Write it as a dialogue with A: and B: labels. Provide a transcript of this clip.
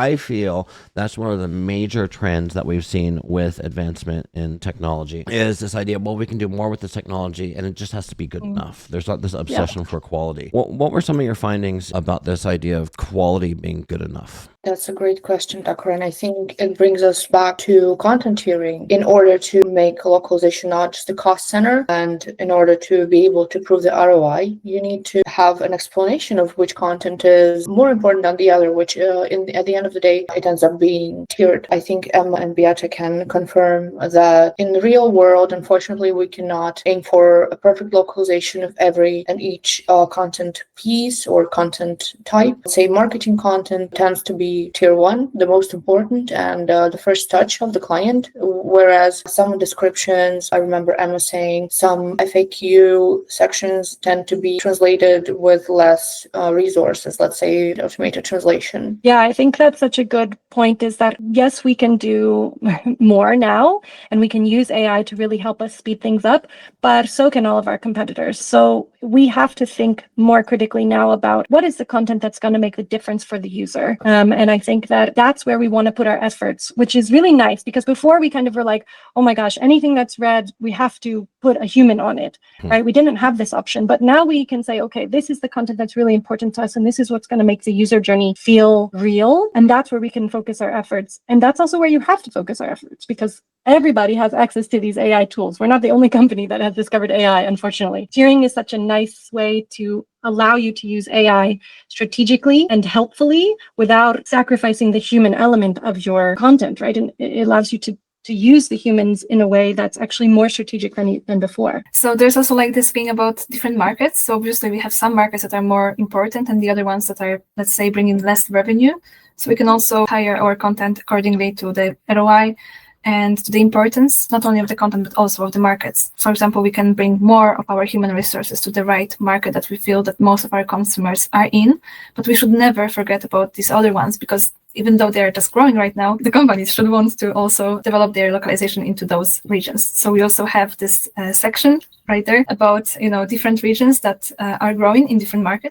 A: I feel that's one of the major trends that we've seen with advancement in technology is this idea, well, we can do more with the technology and it just has to be good enough. There's not this obsession for quality. What were some of your findings about this idea of quality being good enough?
B: That's a great question, Tucker, and I think it brings us back to content tiering. In order to make localization not just a cost center, and in order to be able to prove the ROI, you need to have an explanation of which content is more important than the other, which at the end of the day, it ends up being tiered. I think Emma and Beata can confirm that in the real world, unfortunately, we cannot aim for a perfect localization of every and each content piece or content type. Say marketing content tends to be tier one, the most important and the first touch of the client, whereas some descriptions, I remember Emma saying, some FAQ sections tend to be translated with less resources, let's say automated translation.
C: Yeah, I think that's such a good point, is that yes, we can do more now and we can use AI to really help us speed things up, but so can all of our competitors. So we have to think more critically now about what is the content that's going to make the difference for the user. And I think that that's where we want to put our efforts, which is really nice, because before we kind of were like, oh my gosh, anything that's read, we have to put a human on it, right? We didn't have this option, but now we can say, okay, this is the content that's really important to us, and this is what's going to make the user journey feel real. And that's where we can focus our efforts. And that's also where you have to focus our efforts, because everybody has access to these AI tools. We're not the only company that has discovered AI, unfortunately. Tiering is such a nice way to allow you to use AI strategically and helpfully without sacrificing the human element of your content, right? And it allows you to use the humans in a way that's actually more strategic than before.
D: So there's also like this thing about different markets. So obviously we have some markets that are more important and the other ones that are, let's say, bringing less revenue. So we can also hire our content accordingly to the ROI and to the importance, not only of the content, but also of the markets. For example, we can bring more of our human resources to the right market that we feel that most of our consumers are in, but we should never forget about these other ones, because even though they're just growing right now, the companies should want to also develop their localization into those regions. So we also have this section right there about, different regions that are growing in different markets.